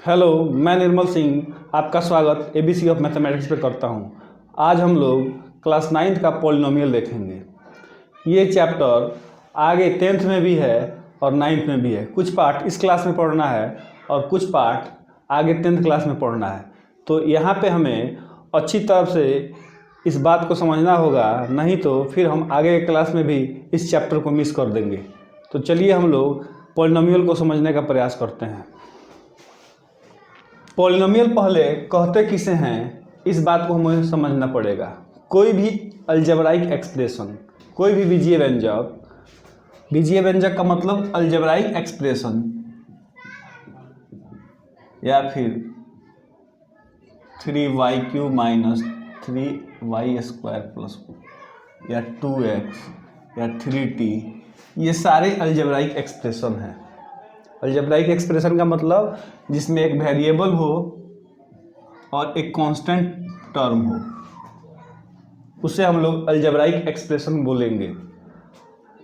Hello, मैं निर्मल सिंह आपका स्वागत एबीसी ऑफ मैथमेटिक्स पे करता हूँ। आज हम लोग क्लास 9th का पॉलिनोमियल देखेंगे। ये चैप्टर आगे 10th में भी है और 9th में भी है। कुछ पार्ट इस क्लास में पढ़ना है और कुछ पार्ट आगे 10th क्लास में पढ़ना है। तो यहाँ पे हमें अच्छी तरह से इस बात को समझना होगा, नहीं तो फिर हम आगे के क्लास में भी इस चैप्टर को मिस कर देंगे। तो चलिए हम लोग पॉलिनोमियल को समझने का प्रयास करते हैं। पॉलिनोमियल पहले कहते किसे हैं, इस बात को हमें समझना पड़ेगा। कोई भी अलजेब्राइक एक्सप्रेशन, कोई भी बीजीय व्यंजक का मतलब अलजेब्राइक एक्सप्रेशन या फिर 3y³ माइनस 3y² या 2x या 3t, ये सारे अलजेब्राइक एक्सप्रेशन हैं। अलजेब्राइक एक्सप्रेशन का मतलब जिसमें एक वेरिएबल हो और एक कांस्टेंट टर्म हो, उसे हम लोग अलजेब्राइक एक्सप्रेशन बोलेंगे।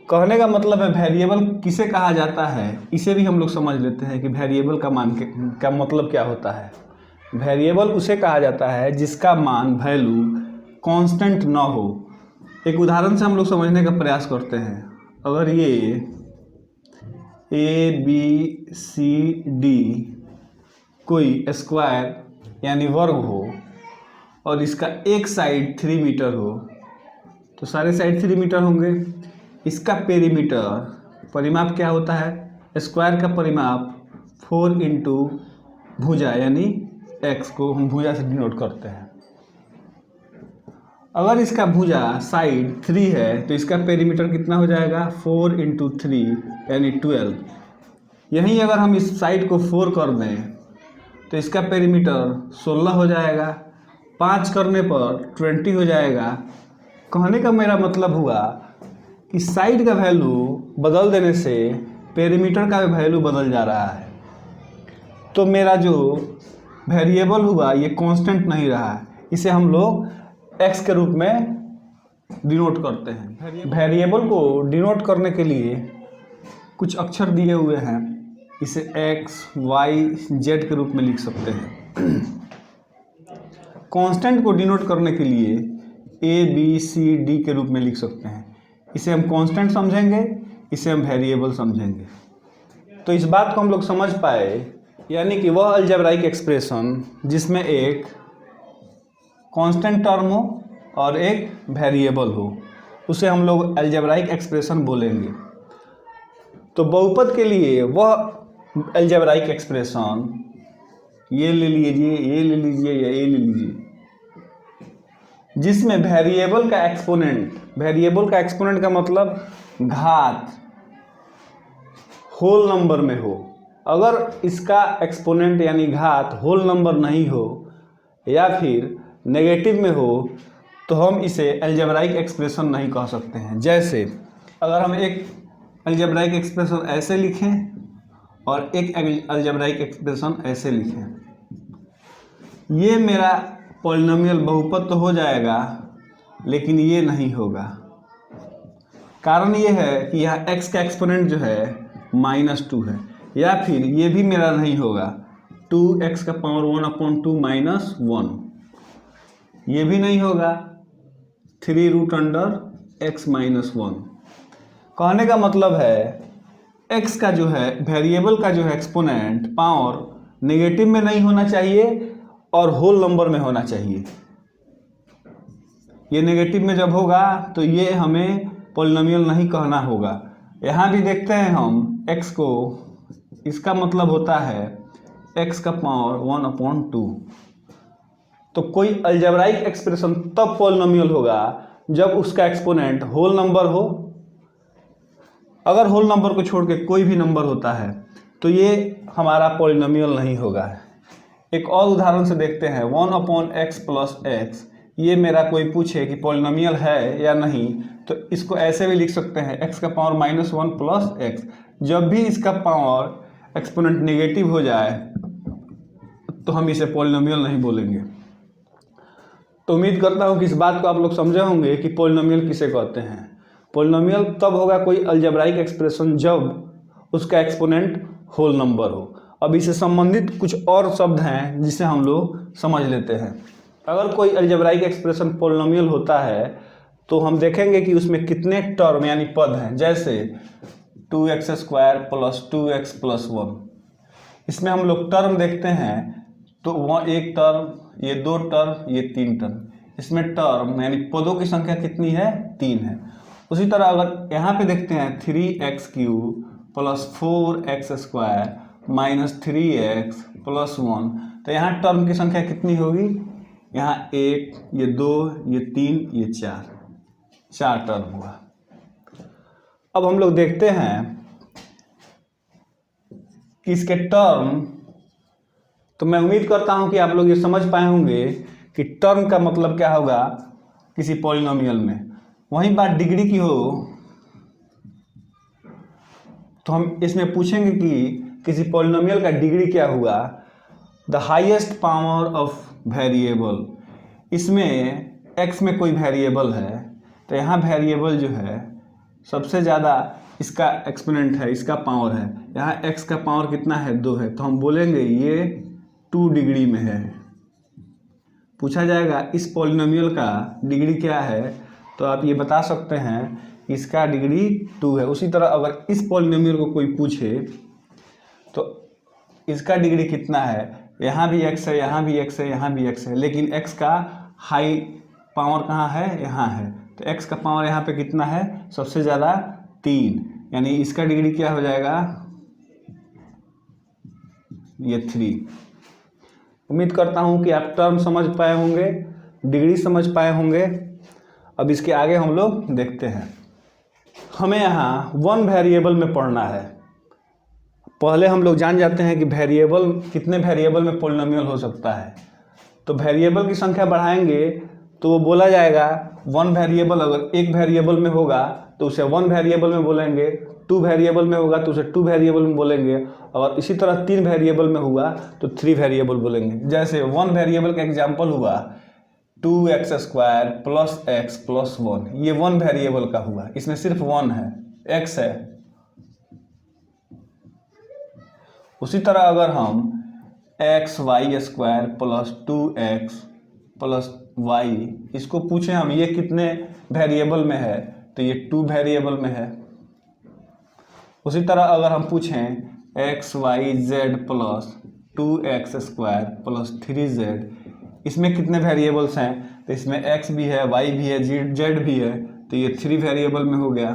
कहने का मतलब है वेरिएबल किसे कहा जाता है, इसे भी हम लोग समझ लेते हैं कि वेरिएबल का मान का मतलब क्या होता है। वेरिएबल उसे कहा जाता है जिसका मान वैल्यू कांस्टेंट ना हो। एक उदाहरण से हम लोग समझने का प्रयास करते हैं। अगर ये ABCD कोई स्क्वायर यानी वर्ग हो और इसका एक साइड 3 मीटर हो, तो सारे साइड 3 मीटर होंगे। इसका पेरीमीटर परिमाप क्या होता है? स्क्वायर का परिमाप 4 इंटू भुजा यानी x को हम भुजा से डिनोट करते हैं। अगर इसका भुजा साइड 3 है तो इसका पेरीमीटर कितना हो जाएगा? 4 इंटू 3 यानी 12। यहीं अगर हम इस साइड को 4 कर दें तो इसका पेरीमीटर 16 हो जाएगा। 5 करने पर 20 हो जाएगा। कहने का मेरा मतलब हुआ कि साइड का वैल्यू बदल देने से पेरीमीटर का वैल्यू बदल जा रहा है। तो मेरा जो वेरिएबल हुआ ये कांस्टेंट नहीं रहा, इसे हम लोग x के रूप में डिनोट करते हैं। वेरिएबल को डिनोट करने के लिए कुछ अक्षर दिए हुए हैं, इसे x, y, z के रूप में लिख सकते हैं। कांस्टेंट को डिनोट करने के लिए a, b, c, d के रूप में लिख सकते हैं। इसे हम कांस्टेंट समझेंगे, इसे हम वेरिएबल समझेंगे। तो इस बात को हम लोग समझ पाए, यानी कि वह अलजेब्राइक एक्सप्रेशन जिसमें एक कांस्टेंट टर्म हो और एक वेरिएबल हो, उसे हम लोग अलजेब्राइक एक्सप्रेशन बोलेंगे। तो बहुपद के लिए वह अलजेब्राइक एक्सप्रेशन ये ले लीजिए, ये ले लीजिए या ये ले लीजिए, जिसमें वेरिएबल का एक्सपोनेंट का मतलब घात होल नंबर में हो। अगर इसका एक्सपोनेंट यानी घात होल नंबर नहीं हो या फिर नेगेटिव में हो तो हम इसे अलजेब्राइक एक्सप्रेशन नहीं कह सकते हैं। जैसे अगर हम एक अलजेब्राइक एक्सप्रेशन ऐसे लिखें और एक अलजेब्राइक एक्सप्रेशन ऐसे लिखें, ये मेरा पॉलिनोमियल बहुपद तो हो जाएगा, लेकिन ये नहीं होगा। कारण ये है कि यहाँ x का एक्सपोनेंट जो है -2 है, या फिर ये भी मेरा नहीं होगा 2x का पावर 1/2 माइनस 1, ये भी नहीं होगा 3√x माइनस 1। कहने का मतलब है x का जो है वेरिएबल का जो है एक्सपोनेंट पावर नेगेटिव में नहीं होना चाहिए और होल नंबर में होना चाहिए। ये नेगेटिव में जब होगा तो ये हमें पॉलिनोमियल नहीं कहना होगा। यहाँ भी देखते हैं हम x को, इसका मतलब होता है x का पावर 1/2। तो कोई अलजेब्राइक एक्सप्रेशन तब पॉलिनोमियल होगा जब उसका एक्सपोनेंट होल नंबर हो। अगर होल नंबर को छोड़ के कोई भी नंबर होता है तो ये हमारा पॉलिनोमियल नहीं होगा। एक और उदाहरण से देखते हैं, 1/x प्लस x। ये मेरा कोई पूछे कि पॉलिनोमियल है या नहीं, तो इसको ऐसे भी लिख सकते हैं, x का पावर -1 प्लस x। जब भी इसका पावर एक्सपोनेंट नेगेटिव हो जाए तो हम इसे पॉलिनोमियल नहीं बोलेंगे। तो उम्मीद करता हूँ कि इस बात को आप लोग समझे होंगे कि पॉलिनोमियल किसे कहते हैं। पॉलिनोमियल तब होगा कोई अलजेब्राइक एक्सप्रेशन जब उसका एक्सपोनेंट होल नंबर हो। अब इससे संबंधित कुछ और शब्द हैं जिसे हम लोग समझ लेते हैं। अगर कोई अलजेब्राइक एक्सप्रेशन पॉलिनोमियल होता है तो हम देखेंगे कि उसमें कितने टर्म यानी पद हैं, जैसे 2x² + 2x + 1। इसमें हम लोग टर्म देखते हैं तो वह एक टर्म, ये दो टर्म, ये तीन टर्म। इसमें टर्म यानी पदों की संख्या कितनी है? 3 है। उसी तरह अगर यहाँ पे देखते हैं 3x³ + 4x² - 3x + 1, तो यहाँ टर्म की संख्या कितनी होगी? यहाँ 1, ये 2, ये 3, ये 4 टर्म हुआ। अब हम लोग देखते हैं कि इसके टर्म, तो मैं उम्मीद करता हूं कि आप लोग ये समझ पाए होंगे कि टर्म का मतलब क्या होगा किसी पॉलिनोमियल में। वहीं बात डिग्री की हो तो हम इसमें पूछेंगे कि किसी पॉलिनोमियल का डिग्री क्या हुआ। The highest power of variable, इसमें x में कोई वेरिएबल है तो यहाँ वेरिएबल जो है सबसे ज़्यादा इसका एक्सपोनेंट है, इसका पावर है। यहाँ x का पावर कितना है? 2 है, तो हम बोलेंगे ये 2 डिग्री में है। पूछा जाएगा इस पॉलिनोमियल का डिग्री क्या है, तो आप ये बता सकते हैं इसका डिग्री 2 है। उसी तरह अगर इस पॉलिनोमियल को कोई पूछे तो इसका डिग्री कितना है, यहाँ भी x है, यहाँ भी x है, यहाँ भी x है, लेकिन x का हाई पावर कहाँ है? यहाँ है, तो x का पावर यहाँ पे कितना है? सबसे ज़्यादा 3, यानी इसका डिग्री क्या हो जाएगा? ये 3। उम्मीद करता हूँ कि आप टर्म समझ पाए होंगे, डिग्री समझ पाए होंगे। अब इसके आगे हम लोग देखते हैं। हमें यहाँ 1 वेरिएबल में पढ़ना है। पहले हम लोग जान जाते हैं कि वेरिएबल, कितने वेरिएबल में पॉलिनोमियल हो सकता है। तो वेरिएबल की संख्या बढ़ाएंगे तो वो बोला जाएगा 1 वेरिएबल, अगर एक वेरिएबल में होगा तो उसे 1 वेरिएबल में बोलेंगे, 2 वेरिएबल में होगा तो उसे 2 वेरिएबल में बोलेंगे, और इसी तरह 3 वेरिएबल में हुआ तो 3 वेरिएबल बोलेंगे। जैसे 1 वेरिएबल का एग्जाम्पल हुआ 2x² + x + 1, ये 1 वेरिएबल का हुआ, इसमें सिर्फ 1 है, x है। उसी तरह अगर हम xy² + 2x + y, इसको पूछें हम ये कितने वेरिएबल में है, तो ये 2 वेरिएबल में है। उसी तरह अगर हम पूछें xyz + 2x² + 3z, इसमें कितने वेरिएबल्स हैं, तो इसमें x भी है, y भी है, z भी है, तो ये 3 वेरिएबल में हो गया।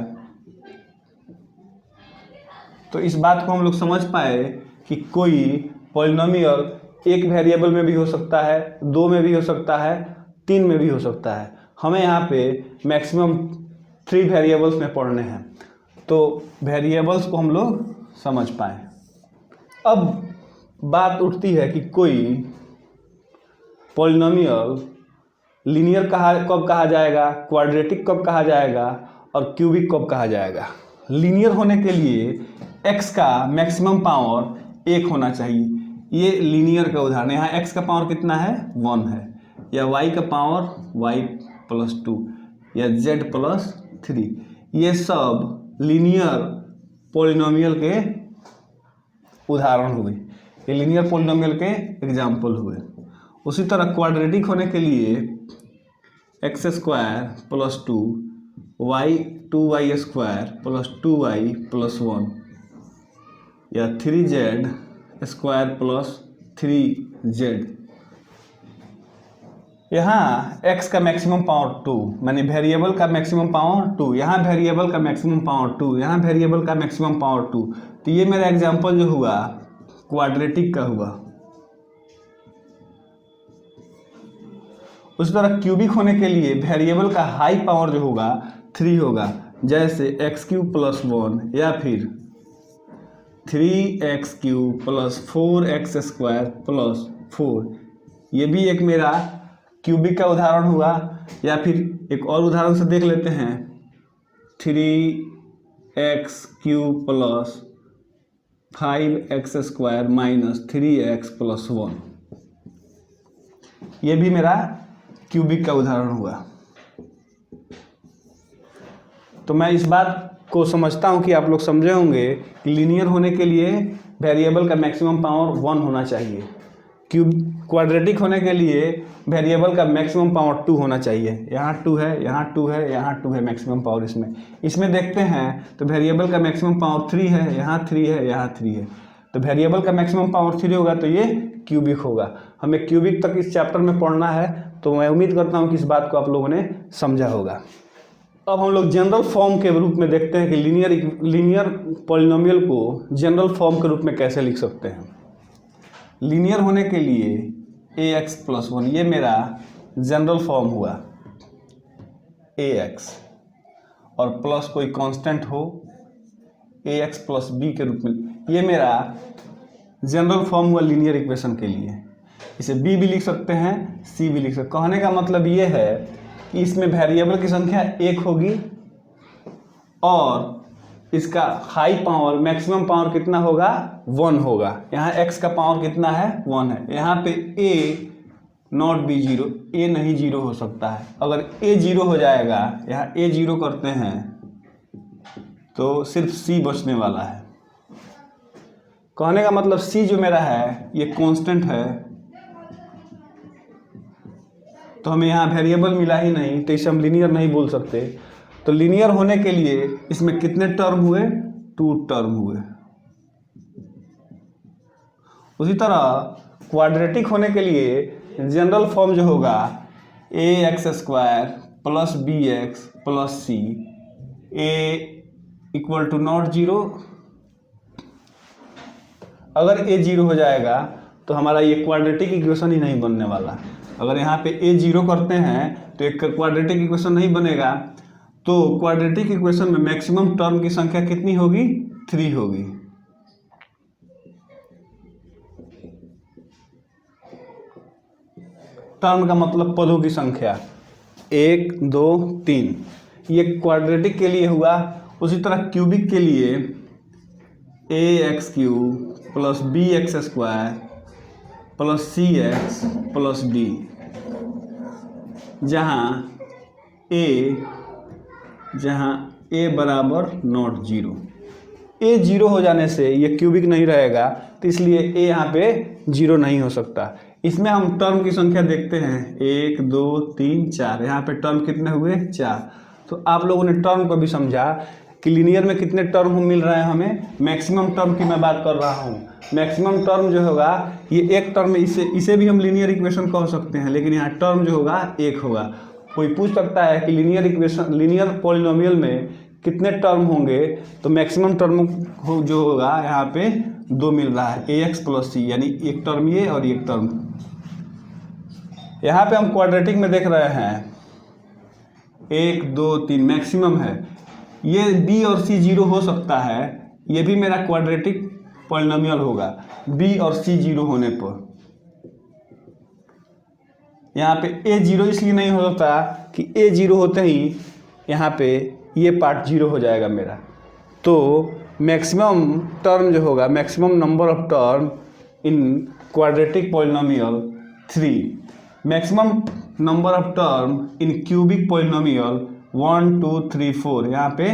तो इस बात को हम लोग समझ पाए कि कोई पॉलिनोमियल एक वेरिएबल में भी हो सकता है, 2 में भी हो सकता है, 3 में भी हो सकता है। हमें यहाँ पे मैक्सिमम 3 वेरिएबल्स में पढ़ने हैं, तो वेरिएबल्स को हम लोग समझ पाए। अब बात उठती है कि कोई पॉलिनोमियल लीनियर कब कहा जाएगा, क्वाड्रेटिक कब कहा जाएगा और क्यूबिक कब कहा जाएगा। लीनियर होने के लिए x का मैक्सिमम पावर 1 होना चाहिए, ये लीनियर का उदाहरण। यहाँ x का पावर कितना है? 1 है, या y का पावर y + 2, या z + 3, ये सब लीनियर पॉलिनोमियल के उदाहरण हुए, ये लीनियर पॉलिनोमियल के एग्जाम्पल हुए। उसी तरह क्वाड्रेटिक होने के लिए x² + 2 y 2y² + 2y + 1, या 3z² + 3z। यहाँ x का मैक्सिमम पावर 2, माने वेरिएबल का मैक्सिमम पावर 2, यहाँ वेरिएबल का मैक्सिमम पावर 2, यहाँ वेरिएबल का मैक्सिमम पावर 2। तो ये मेरा एग्जांपल जो हुआ क्वाड्रेटिक का हुआ। उसी तरह क्यूबिक होने के लिए वेरिएबल का हाई पावर जो होगा 3 होगा, जैसे x³ + 1, या फिर 3x³ + 4x² + 4, ये भी एक मेरा क्यूबिक का उदाहरण हुआ। या फिर एक और उदाहरण से देख लेते हैं, 3x³ + 5x² - 3x + 1, ये भी मेरा क्यूबिक का उदाहरण हुआ। तो मैं इस बात को समझता हूँ कि आप लोग समझे होंगे कि लीनियर होने के लिए वेरिएबल का मैक्सिमम पावर 1 होना चाहिए, क्वाड्रेटिक होने के लिए वेरिएबल का मैक्सिमम पावर 2 होना चाहिए। यहाँ 2 है, यहाँ 2 है, यहाँ 2 है मैक्सिमम पावर। इसमें देखते हैं तो वेरिएबल का मैक्सिमम पावर 3 है, यहाँ 3 है, यहाँ 3 है। तो वेरिएबल का मैक्सिमम पावर 3 होगा तो ये क्यूबिक होगा। हमें क्यूबिक तक इस चैप्टर में पढ़ना है, तो मैं उम्मीद करता हूँ कि इस बात को आप लोगों ने समझा होगा। अब हम लोग जनरल फॉर्म के रूप में देखते हैं कि लीनियर पॉलिनोमियल को जनरल फॉर्म के रूप में कैसे लिख सकते हैं। लीनियर होने के लिए ax + 1 ये मेरा जनरल फॉर्म हुआ, ax और प्लस कोई कांस्टेंट हो ax + b के रूप में, ये मेरा जनरल फॉर्म हुआ लीनियर इक्वेशन के लिए। इसे b भी लिख सकते हैं, c भी लिख सकते हैं। कहने का मतलब ये है कि इसमें वेरिएबल की संख्या 1 होगी और इसका हाई पावर मैक्सिमम पावर कितना होगा, 1 होगा। यहाँ x का पावर कितना है, 1 है। यहाँ पे a नॉट बी 0, a नहीं 0 हो सकता है। अगर a 0 हो जाएगा, यहाँ a 0 करते हैं तो सिर्फ c बचने वाला है। कहने का मतलब c जो मेरा है ये कांस्टेंट है, तो हमें यहाँ वेरिएबल मिला ही नहीं, तो इसे हम लीनियर नहीं बोल सकते। तो लीनियर होने के लिए इसमें कितने टर्म हुए, 2 टर्म हुए। उसी तरह क्वाड्रेटिक होने के लिए जनरल फॉर्म जो होगा ax² + bx + c, a = not 0। अगर a 0 हो जाएगा तो हमारा ये क्वाड्रेटिक इक्वेशन ही नहीं बनने वाला। अगर यहाँ पे a 0 करते हैं तो एक क्वाड्रेटिक इक्वेशन नहीं बनेगा। तो क्वाड्रेटिक इक्वेशन में मैक्सिमम टर्म की संख्या कितनी होगी, 3 होगी। टर्म का मतलब पदों की संख्या 1 2 3, ये क्वाड्रेटिक के लिए हुआ। उसी तरह क्यूबिक के लिए ax³ + bx² + cx + d, जहाँ a बराबर नॉट 0। a 0 हो जाने से ये क्यूबिक नहीं रहेगा, तो इसलिए a यहाँ पे 0 नहीं हो सकता। इसमें हम टर्म की संख्या देखते हैं 1 2 3 4, यहाँ पे टर्म कितने हुए, 4। तो आप लोगों ने टर्म को भी समझा कि लीनियर में कितने टर्म मिल रहे हैं हमें। मैक्सिमम टर्म की मैं बात कर रहा हूँ। मैक्सिमम टर्म जो होगा ये एक टर्म, इसे भी हम लीनियर इक्वेशन कह सकते हैं, लेकिन यहाँ टर्म जो होगा 1 होगा। कोई पूछ सकता है कि लीनियर पॉलिनोमियल में कितने टर्म होंगे, तो मैक्सिमम टर्म जो होगा यहाँ पे 2 मिल रहा है, ax + c, यानी एक टर्म ये और एक टर्म। यहाँ पे हम क्वाड्रेटिक में देख रहे हैं 1 2 3 मैक्सिमम है। ये b और c 0 हो सकता है, ये भी मेरा क्वाड्रेटिक पॉलिनोमियल होगा b और c 0 होने पर। यहाँ पे a 0 इसलिए नहीं हो सकता कि a 0 होते ही यहाँ पे ये पार्ट 0 हो जाएगा मेरा। तो मैक्सिमम टर्म जो होगा, maximum number of term in quadratic polynomial 3, maximum number of term in cubic polynomial 1 2 3 4, यहाँ पे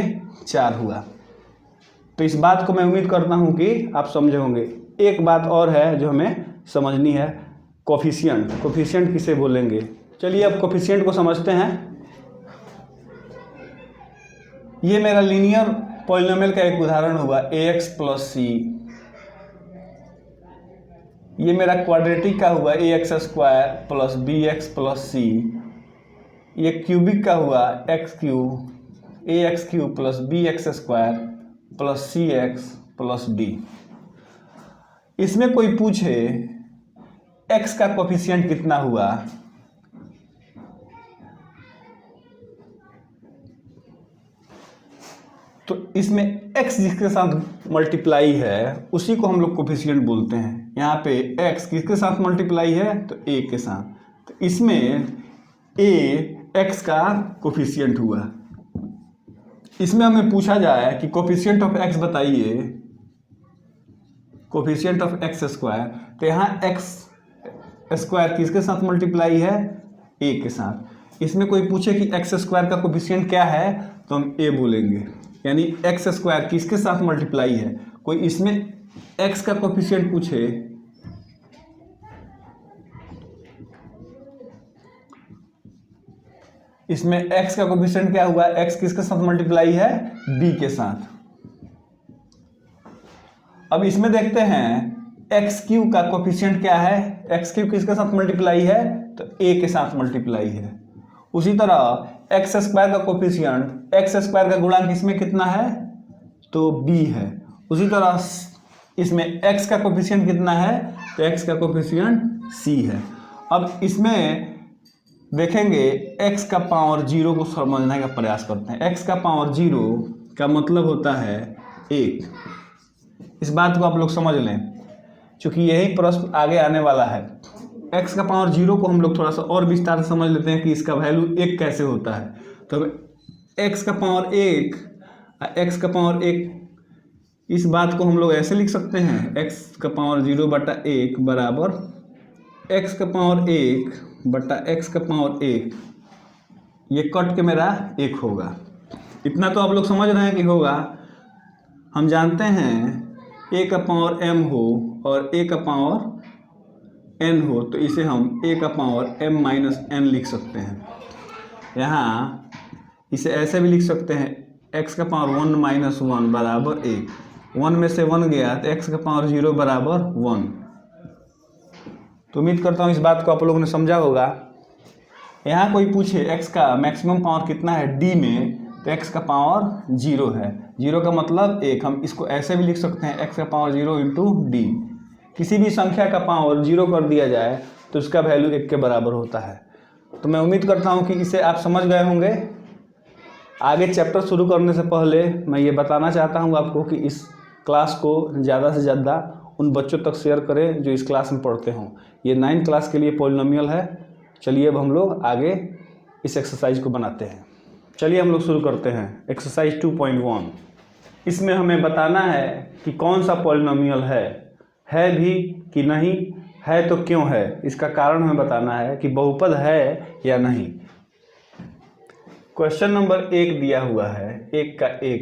4 हुआ। तो इस बात को मैं उम्मीद करता हूँ कि आप समझे होंगे। एक बात और है जो हमें समझनी है, कोफिशिएंट। कोफिशिएंट किसे बोलेंगे, चलिए अब कोफिशिएंट को समझते हैं। ये मेरा लीनियर पॉलिनोमियल का एक उदाहरण हुआ ax + c। ये मेरा क्वाड्रेटिक का हुआ ax² + bx + c। ये क्यूबिक का हुआ ax³ + bx² + cx + d। इसमें कोई पूछे x का कोफिशिएंट कितना हुआ, तो इसमें x जिसके साथ मल्टीप्लाई है उसी को हम लोग कोफिशिएंट बोलते हैं। यहाँ पे x किसके साथ मल्टीप्लाई है, तो a के साथ। तो इसमें a x का कोफिशिएंट हुआ। इसमें हमें पूछा जाए कि कोफिशिएंट ऑफ x बताइए, कोफिशिएंट ऑफ x², तो यहाँ x² किसके साथ मल्टीप्लाई है, a के साथ। इसमें कोई पूछे कि x² का कोफिशिएंट क्या है, तो हम a बोलेंगे। यानी एक्स स्क्वायर किसके साथ मल्टीप्लाई है। कोई इसमें एक्स का कोफिशिएंट पूछे, इसमें एक्स का कोफिशिएंट क्या हुआ, एक्स किसके साथ मल्टीप्लाई है, बी के साथ। अब इसमें देखते हैं एक्स क्यू का कोफिशिएंट क्या है, एक्स क्यू किसके साथ मल्टीप्लाई है, तो ए के साथ मल्टीप्लाई है। उसी तरह एक्स स्क्वायर का कोफिशिएंट, एक्स स्क्वायर का गुणांक इसमें कितना है, तो बी है। उसी तरह इसमें एक्स का कोफिशिएंट कितना है, तो एक्स का कोफिशिएंट सी है। अब इसमें देखेंगे एक्स का पावर 0 को समझने का प्रयास करते हैं। एक्स का पावर 0 का मतलब होता है 1। इस बात को आप लोग समझ लें, क्योंकि यही प्रश्न आगे आने वाला है। एक्स का पावर 0 को हम लोग थोड़ा सा और विस्तार से समझ लेते हैं कि इसका वैल्यू 1 कैसे होता है। तो एक्स का पावर 1, एक्स का पावर 1, इस बात को हम लोग ऐसे लिख सकते हैं, एक्स का पावर 0/1 बराबर एक्स का पावर 1/x का पावर 1, ये कट के मेरा 1 होगा। इतना तो आप लोग समझ रहे हैं कि होगा। हम जानते हैं a का पावर m हो और a का पावर n हो, तो इसे हम a का पावर m-n लिख सकते हैं। यहाँ इसे ऐसे भी लिख सकते हैं, x का पावर 1-1 बराबर 1, 1 में से 1 गया तो x का पावर 0 बराबर 1। तो उम्मीद करता हूँ इस बात को आप लोगों ने समझा होगा। यहाँ कोई पूछे x का मैक्सिमम पावर कितना है d में, तो x का पावर 0 है। 0 का मतलब 1, हम इसको ऐसे भी लिख सकते हैं, x का पावर 0 इंटू डी। किसी भी संख्या का पावर 0 कर दिया जाए तो उसका वैल्यू 1 के बराबर होता है। तो मैं उम्मीद करता हूँ कि इसे आप समझ गए होंगे। आगे चैप्टर शुरू करने से पहले मैं ये बताना चाहता हूँ आपको कि इस क्लास को ज़्यादा से ज़्यादा उन बच्चों तक शेयर करें जो इस क्लास में पढ़ते हों। ये 9th क्लास के लिए पॉलिनोमियल है। चलिए अब हम लोग आगे इस एक्सरसाइज को बनाते हैं। चलिए हम लोग शुरू करते हैं। एक्सरसाइज 2.1, इसमें हमें बताना है कि कौन सा पॉलिनोमियल है भी कि नहीं है, तो क्यों है, इसका कारण हमें बताना है कि बहुपद है या नहीं। क्वेश्चन नंबर 1 दिया हुआ है, 1 का 1,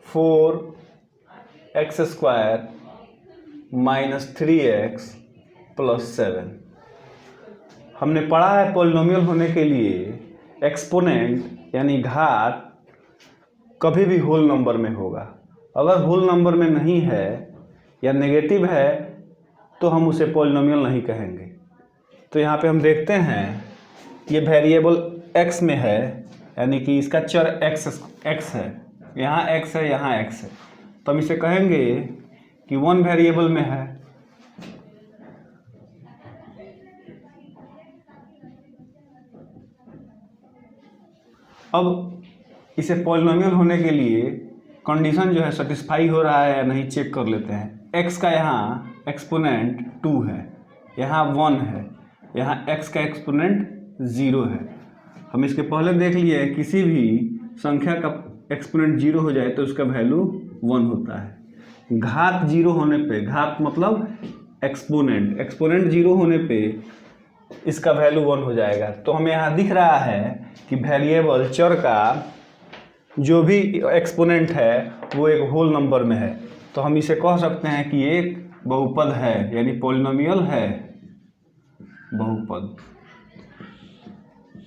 4x² - 3x + 7। हमने पढ़ा है पॉलिनोमियल होने के लिए एक्सपोनेंट यानी घात कभी भी होल नंबर में होगा। अगर होल नंबर में नहीं है या नेगेटिव है तो हम उसे पॉलिनोमियल नहीं कहेंगे। तो यहाँ पे हम देखते हैं ये वेरिएबल x में है, यानी कि इसका चर x है, यहाँ x है, यहाँ x है, तो हम इसे कहेंगे कि 1 वेरिएबल में है। अब इसे पॉलिनोमियल होने के लिए कंडीशन जो है सेटिस्फाई हो रहा है या नहीं चेक कर लेते हैं। x का यहाँ एक्सपोनेंट 2 है, यहाँ 1 है, यहाँ x का एक्सपोनेंट 0 है। हम इसके पहले देख लिए किसी भी संख्या का एक्सपोनेंट 0 हो जाए तो उसका वैल्यू 1 होता है। घात 0 होने पे, घात मतलब एक्सपोनेंट 0 होने पे इसका वैल्यू 1 हो जाएगा। तो हमें यहाँ दिख रहा है कि वेरिएबल चर का जो भी एक्सपोनेंट है वो एक होल नंबर में है। तो हम इसे कह सकते हैं कि एक बहुपद है, यानी पॉलिनोमियल है, बहुपद,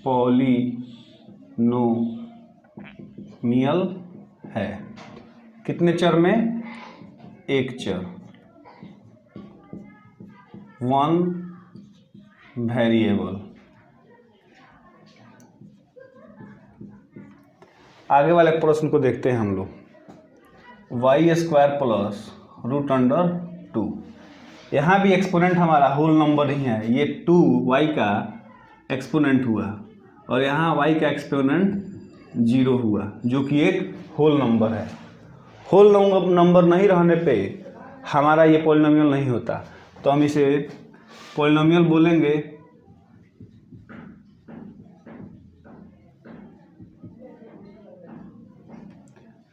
पॉलिनोमियल है। कितने चर में, एक चर, 1 वेरिएबल। आगे वाले प्रश्न को देखते हैं हम लोग। y² + √2, यहाँ भी एक्सपोनेंट हमारा होल नंबर ही है। ये 2 y का एक्सपोनेंट हुआ और यहाँ y का एक्सपोनेंट 0 हुआ, जो कि एक होल नंबर है। होल नंबर नहीं रहने पे हमारा ये पॉलिनोमियल नहीं होता, तो हम इसे पॉलिनोमियल बोलेंगे।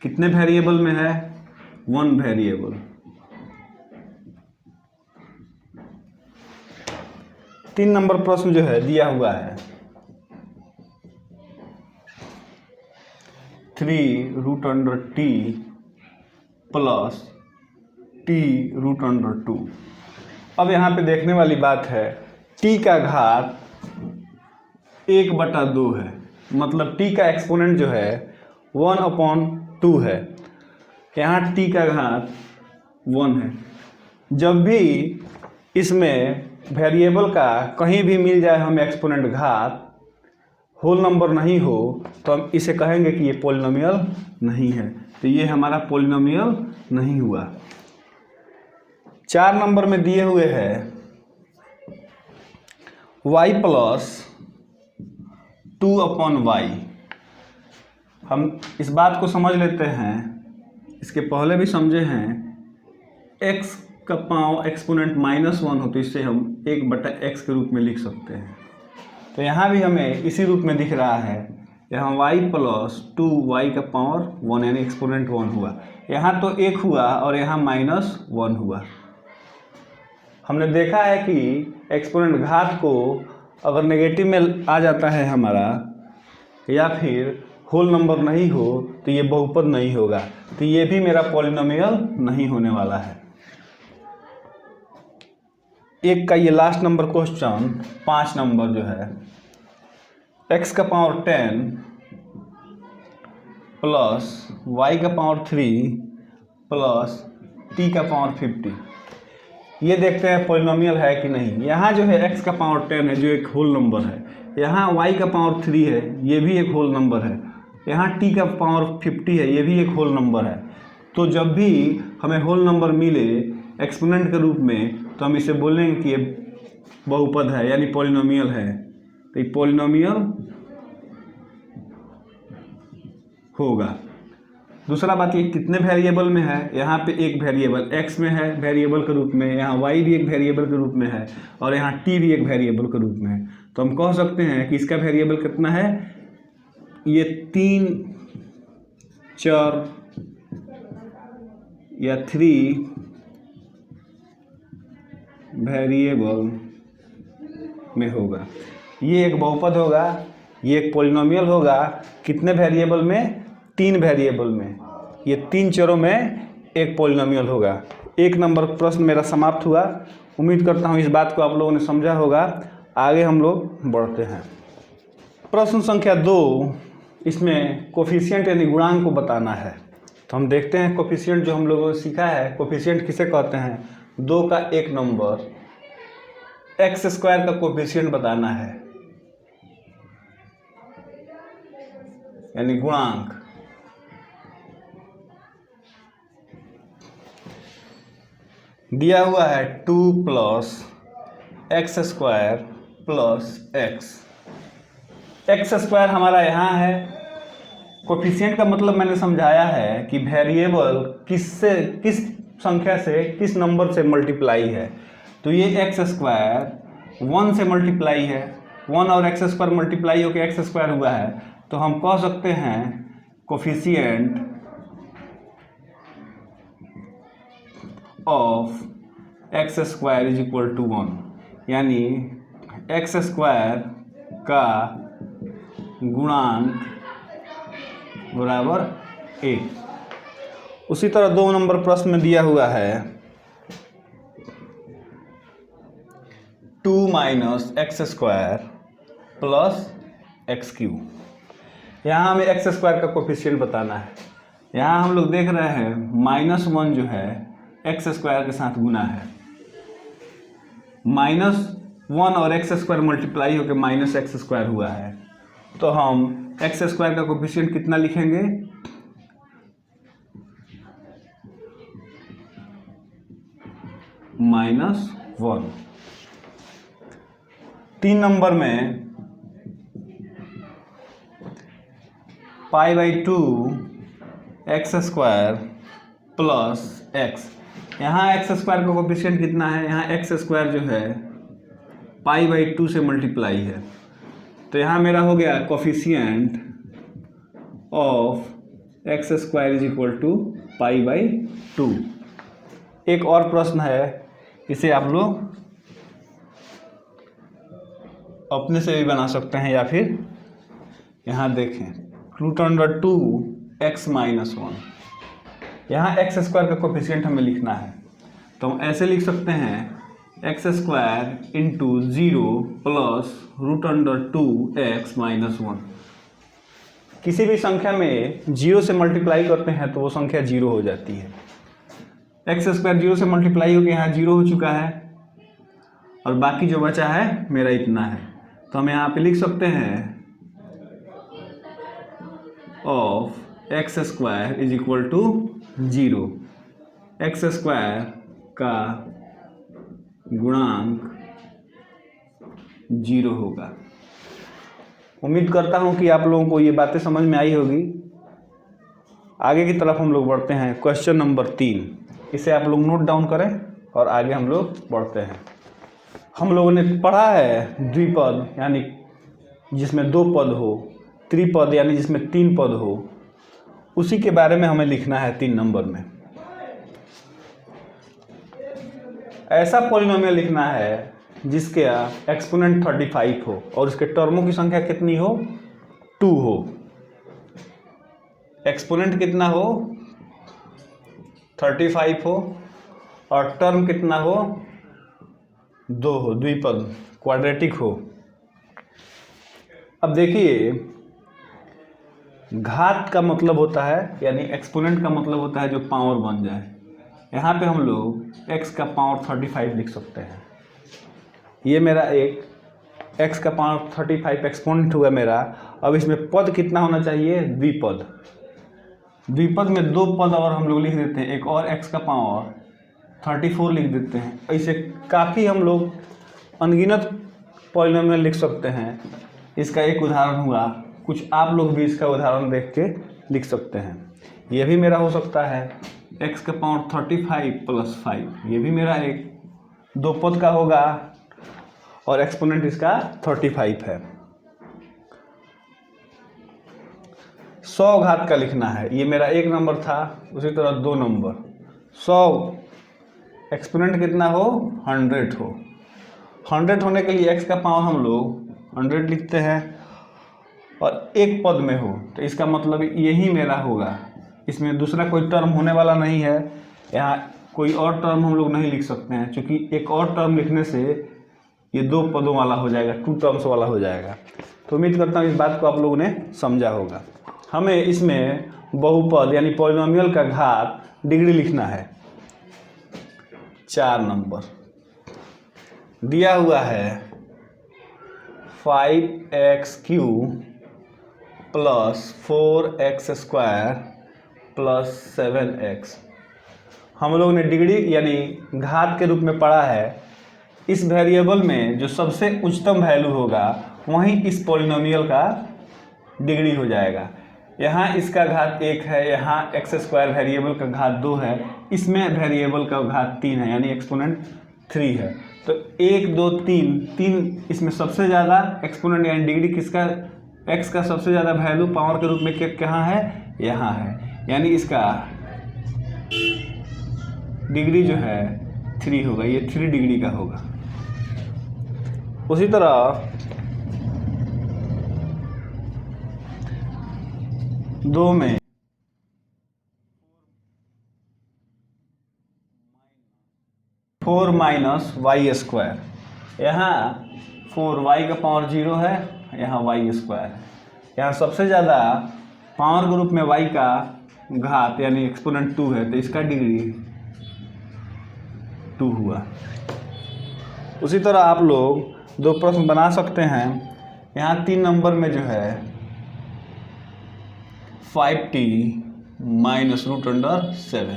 कितने वेरिएबल में है, 1 वेरिएबल। तीन नंबर प्रश्न जो है दिया हुआ है, 3√t प्लस t√2। अब यहाँ पे देखने वाली बात है, t का घात 1/2 है, मतलब t का एक्सपोनेंट जो है 1/2 है। यहाँ t का घात 1 है। जब भी इसमें वेरिएबल का कहीं भी मिल जाए हमें एक्सपोनेंट घात, होल नंबर नहीं हो, तो हम इसे कहेंगे कि ये पॉलिनोमियल नहीं है। तो ये हमारा पॉलिनोमियल नहीं हुआ। 4 नंबर में दिए हुए है y प्लस 2/y। हम इस बात को समझ लेते हैं, इसके पहले भी समझे हैं। x का पावर एक्सपोनेंट -1 हो तो इससे हम 1/x के रूप में लिख सकते हैं। तो यहाँ भी हमें इसी रूप में दिख रहा है, यहाँ y प्लस 2y का पावर 1 यानी एक्सपोनेंट 1 हुआ। यहाँ तो 1 हुआ और यहाँ -1 हुआ। हमने देखा है कि एक्सपोनेंट घात को अगर नेगेटिव में आ जाता है हमारा, या फिर होल नंबर नहीं हो, तो ये बहुपद नहीं होगा। तो ये भी मेरा पॉलिनोमियल नहीं होने वाला है। एक का ये लास्ट नंबर क्वेश्चन 5 नंबर जो है, x का पावर 10 प्लस y का पावर 3 प्लस t का पावर 50, ये देखते हैं पॉलिनोमियल है कि नहीं। यहाँ जो है x का पावर 10 है जो एक होल नंबर है, यहाँ y का पावर 3 है ये भी एक होल नंबर है, यहाँ t का पावर 50 है ये भी एक होल नंबर है। तो जब भी हमें होल नंबर मिले एक्सपोनेंट के रूप में, तो हम इसे बोलेंगे कि ये बहुपद है यानी पॉलिनोमियल है। तो ये पॉलिनोमियल होगा। दूसरा बात, ये कितने वेरिएबल में है, यहाँ पे एक वेरिएबल x में है वेरिएबल के रूप में, यहाँ y भी एक वेरिएबल के रूप में है, और यहाँ t भी एक वेरिएबल के रूप में है। तो हम कह सकते हैं कि इसका वेरिएबल कितना है, ये 3 चर या 3 वेरिएबल में होगा। ये एक बहुपद होगा, ये एक पॉलिनोमियल होगा। कितने वेरिएबल में, 3 वेरिएबल में, ये 3 चरों में एक पॉलिनोमियल होगा। 1 नंबर प्रश्न मेरा समाप्त हुआ। उम्मीद करता हूँ इस बात को आप लोगों ने समझा होगा। आगे हम लोग बढ़ते हैं। प्रश्न संख्या 2, इसमें कोफिशिएंट यानी गुणांक को बताना है। तो हम देखते हैं कोफिशिएंट जो हम लोगों ने सीखा है, कोफिशिएंट किसे कहते हैं। 2 का एक नंबर x² का कोफिशिएंट बताना है यानी गुणांक। दिया हुआ है 2 प्लस x² प्लस x² हमारा यहाँ है। कोफिशिएंट का मतलब मैंने समझाया है कि वेरिएबल किस संख्या से, किस नंबर से मल्टीप्लाई है। तो ये x² 1 से मल्टीप्लाई है, 1 और x² मल्टीप्लाई होकर x² हुआ है। तो हम कह सकते हैं coefficient of x² is equal to 1, यानी x² का गुणांक बराबर 1। उसी तरह 2 नंबर प्रश्न में दिया हुआ है 2 माइनस x² प्लस x³। यहाँ हमें x² का कोफिशिएंट बताना है। यहाँ हम लोग देख रहे हैं -1 जो है x² के साथ गुना है, -1 और x² मल्टीप्लाई होकर -x² हुआ है। तो हम x² का कोफिशिएंट कितना लिखेंगे, -1। 3 नंबर में π/2 x² प्लस x। यहाँ x² का कोफिशिएंट कितना है, यहाँ x² जो है π/2 से मल्टीप्लाई है। तो यहाँ मेरा हो गया coefficient of x² is equal to π/2। एक और प्रश्न है, इसे आप लोग अपने से भी बना सकते हैं, या फिर यहाँ देखें √2 एक्स माइनस 1। यहाँ एक्स स्क्वायर का कोफिशिएंट हमें लिखना है, तो हम ऐसे लिख सकते हैं x square into 0 plus √2x minus 1। किसी भी संख्या में 0 से मल्टीप्लाई करते हैं तो वो संख्या 0 हो जाती है। एक्स स्क्वायर 0 से मल्टीप्लाई होकर यहाँ 0 हो चुका है और बाकी जो बचा है मेरा इतना है, तो हम यहाँ पे लिख सकते हैं of x square is equal to 0। X square का गुणांक 0 होगा। उम्मीद करता हूँ कि आप लोगों को ये बातें समझ में आई होगी। आगे की तरफ हम लोग बढ़ते हैं। क्वेश्चन नंबर 3, इसे आप लोग नोट डाउन करें और आगे हम लोग बढ़ते हैं। हम लोगों ने पढ़ा है द्विपद यानी जिसमें 2 पद हो, त्रिपद यानी जिसमें 3 पद हो, उसी के बारे में हमें लिखना है 3 नंबर में। ऐसा पॉलिनोमियल लिखना है जिसके एक्सपोनेंट 35 हो और उसके टर्मों की संख्या कितनी हो, 2 हो। एक्सपोनेंट कितना हो, 35 हो और टर्म कितना हो, 2 हो, द्विपद क्वाड्रेटिक हो। अब देखिए, घात का मतलब होता है यानी एक्सपोनेंट का मतलब होता है जो पावर बन जाए। यहाँ पे हम लोग x का पावर 35 लिख सकते हैं। ये मेरा एक x का पावर 35 एक्सपोनेंट हुआ मेरा। अब इसमें पद कितना होना चाहिए, द्विपद। द्विपद में 2 पद और हम लोग लिख देते हैं, एक और x का पावर 34 लिख देते हैं। ऐसे काफ़ी हम लोग अनगिनत पॉलिनोमियल लिख सकते हैं। इसका एक उदाहरण हुआ, कुछ आप लोग भी इसका उदाहरण देख के लिख सकते हैं। ये भी मेरा हो सकता है x का पावर 35 प्लस 5। ये भी मेरा एक 2 पद का होगा और एक्सपोनेंट इसका 35 है। 100 घात का लिखना है। ये मेरा 1 नंबर था, उसी तरह 2 नंबर। 100 एक्सपोनेंट कितना हो, 100 हो। 100 होने के लिए x का पावर हम लोग 100 लिखते हैं और एक पद में हो, तो इसका मतलब यही मेरा होगा। इसमें दूसरा कोई टर्म होने वाला नहीं है। यहाँ कोई और टर्म हम लोग नहीं लिख सकते हैं, क्योंकि एक और टर्म लिखने से ये 2 पदों वाला हो जाएगा, 2 टर्म्स वाला हो जाएगा। तो उम्मीद करता हूँ इस बात को आप लोगों ने समझा होगा। हमें इसमें बहुपद यानी पॉलिनोमियल का घात डिग्री लिखना है। 4 नंबर दिया हुआ है 5x³ plus 4x square plus 7x। हम लोगों ने डिग्री यानी घात के रूप में पढ़ा है। इस वेरिएबल में जो सबसे उच्चतम वैल्यू होगा वहीं इस पॉलिनोमियल का डिग्री हो जाएगा। यहाँ इसका घात 1 है, यहाँ x² वेरिएबल का घात 2 है, इसमें वेरिएबल का घात 3 है यानी एक्सपोनेंट 3 है। तो 1 2 3 इसमें सबसे ज़्यादा एक्सपोनेंट यानी डिग्री किसका, x का सबसे ज़्यादा वैल्यू पावर के रूप में कहाँ है, यहाँ है, यानी इसका डिग्री जो है 3 होगा। ये 3 डिग्री का होगा। उसी तरह 2 में 4 माइनस y²। यहाँ 4y का पावर 0 है, यहाँ y² है। यहाँ सबसे ज़्यादा पावर ग्रुप में y का घात यानी एक्सपोनेंट 2 है, तो इसका डिग्री 2 हुआ। उसी तरह आप लोग 2 प्रश्न बना सकते हैं। यहाँ 3 नंबर में जो है 5t माइनस √7,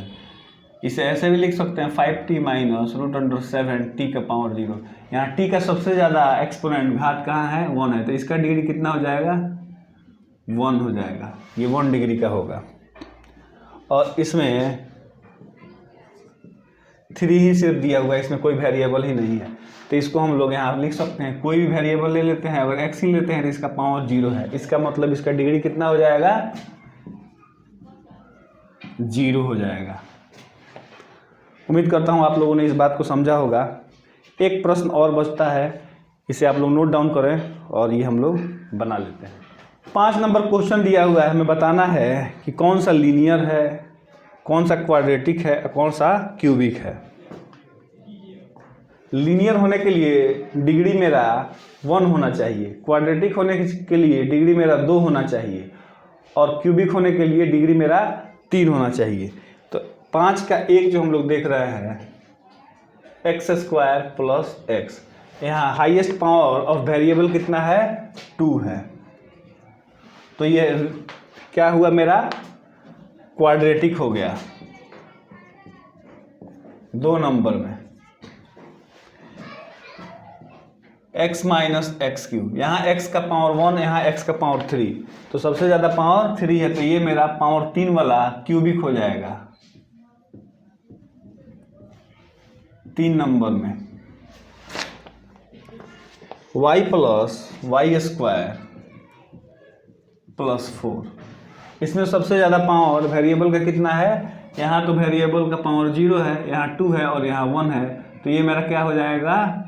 इसे ऐसे भी लिख सकते हैं 5t माइनस √7 t का पावर 0। यहाँ t का सबसे ज़्यादा एक्सपोनेंट घात कहाँ है, 1 है, तो इसका डिग्री कितना हो जाएगा, 1 हो जाएगा। ये 1 डिग्री का होगा। और इसमें 3 ही सिर्फ दिया हुआ है, इसमें कोई वेरिएबल ही नहीं है, तो इसको हम लोग यहाँ लिख सकते हैं कोई भी वेरिएबल ले लेते हैं। अगर x ही लेते हैं तो इसका पावर 0 है, इसका मतलब इसका डिग्री कितना हो जाएगा, 0 हो जाएगा। उम्मीद करता हूँ आप लोगों ने इस बात को समझा होगा। एक प्रश्न और बचता है, इसे आप लोग नोट डाउन करें और ये हम लोग बना लेते हैं। 5 नंबर क्वेश्चन दिया हुआ है, हमें बताना है कि कौन सा लीनियर है, कौन सा क्वाड्रेटिक है, कौन सा क्यूबिक है। लीनियर होने के लिए डिग्री मेरा 1 होना चाहिए, क्वाड्रेटिक होने के लिए डिग्री मेरा 2 होना चाहिए और क्यूबिक होने के लिए डिग्री मेरा 3 होना चाहिए। तो 5 का 1 जो हम लोग देख रहे हैं एक्स स्क्वायर प्लस एक्स, यहाँ हाईएस्ट पावर ऑफ वेरिएबल कितना है 2 है, तो ये क्या हुआ मेरा क्वाड्रेटिक हो गया 2 नंबर में। x माइनस एक्स क्यूब, यहाँ x का पावर 1, यहाँ x का पावर 3, तो सबसे ज़्यादा पावर 3 है, तो ये मेरा पावर 3 वाला क्यूबिक हो जाएगा 3 नंबर में। y plus y square plus 4, इसमें सबसे ज़्यादा पावर वेरिएबल का कितना है, यहाँ तो वेरिएबल का पावर 0 है, यहाँ 2 है और यहाँ 1 है, तो ये मेरा क्या हो जाएगा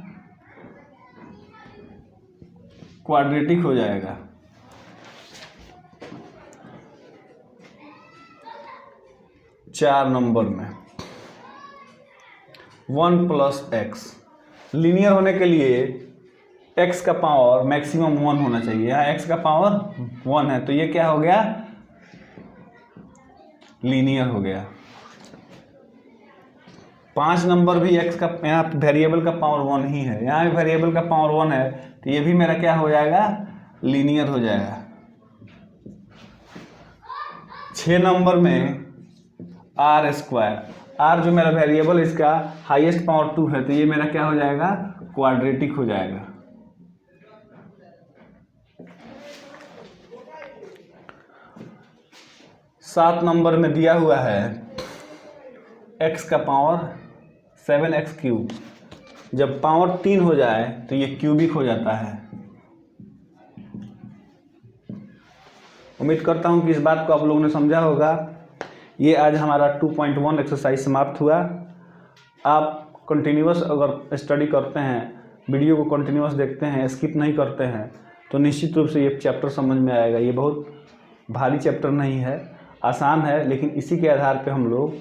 क्वाड्रेटिक हो जाएगा। चार नंबर में 1 प्लस एक्स, लीनियर होने के लिए x का पावर मैक्सिमम 1 होना चाहिए, यहाँ x का पावर 1 है, तो ये क्या हो गया लीनियर हो गया। 5 नंबर भी x का, यहाँ वेरिएबल का पावर 1 ही है, यहाँ भी वेरिएबल का पावर 1 है, तो ये भी मेरा क्या हो जाएगा लीनियर हो जाएगा। 6 नंबर में आर स्क्वायर, आर जो मेरा वेरिएबल इसका हाईएस्ट पावर 2 है, तो ये मेरा क्या हो जाएगा क्वाड्रेटिक हो जाएगा। सात नंबर में दिया हुआ है x का पावर 7x क्यूब, जब पावर 3 हो जाए तो ये क्यूबिक हो जाता है। उम्मीद करता हूँ कि इस बात को आप लोगों ने समझा होगा। ये आज हमारा 2.1 एक्सरसाइज समाप्त हुआ। आप कंटिन्यूअस अगर स्टडी करते हैं, वीडियो को कंटिन्यूअस देखते हैं, स्किप नहीं करते हैं, तो निश्चित रूप से ये चैप्टर समझ में आएगा। ये बहुत भारी चैप्टर नहीं है, आसान है, लेकिन इसी के आधार पे हम लोग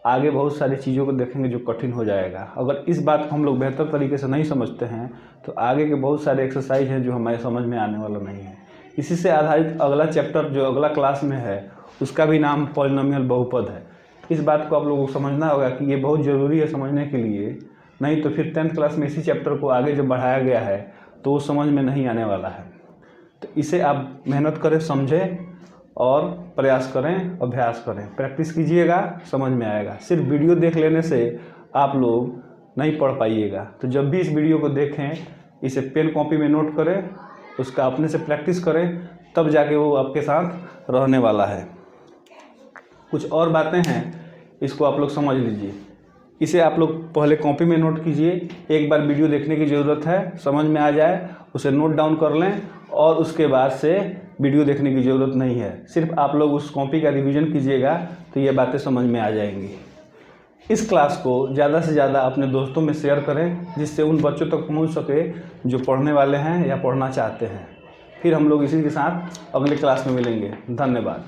आगे बहुत सारी चीज़ों को देखेंगे जो कठिन हो जाएगा। अगर इस बात को हम लोग बेहतर तरीके से नहीं समझते हैं तो आगे के बहुत सारे एक्सरसाइज हैं जो हमारे समझ में आने वाला नहीं है। इसी से आधारित अगला चैप्टर जो अगला क्लास में है उसका भी नाम पॉलिनोमियल बहुपद है। इस बात को आप लोगों को समझना होगा कि ये बहुत ज़रूरी है समझने के लिए, नहीं तो फिर 10th क्लास में इसी चैप्टर को आगे जब बढ़ाया गया है तो वो समझ में नहीं आने वाला है। तो इसे आप मेहनत करें, समझें और प्रयास करें, अभ्यास करें, प्रैक्टिस कीजिएगा, समझ में आएगा। सिर्फ वीडियो देख लेने से आप लोग नहीं पढ़ पाइएगा। तो जब भी इस वीडियो को देखें, इसे पेन कॉपी में नोट करें, उसका अपने से प्रैक्टिस करें, तब जाके वो आपके साथ रहने वाला है। कुछ और बातें हैं, इसको आप लोग समझ लीजिए। इसे आप लोग पहले कॉपी में नोट कीजिए, एक बार वीडियो देखने की ज़रूरत है, समझ में आ जाए उसे नोट डाउन कर लें और उसके बाद से वीडियो देखने की ज़रूरत नहीं है। सिर्फ आप लोग उस कॉपी का रिवीजन कीजिएगा तो ये बातें समझ में आ जाएंगी। इस क्लास को ज़्यादा से ज़्यादा अपने दोस्तों में शेयर करें, जिससे उन बच्चों तक पहुंच सके जो पढ़ने वाले हैं या पढ़ना चाहते हैं। फिर हम लोग इसी के साथ अगले क्लास में मिलेंगे। धन्यवाद।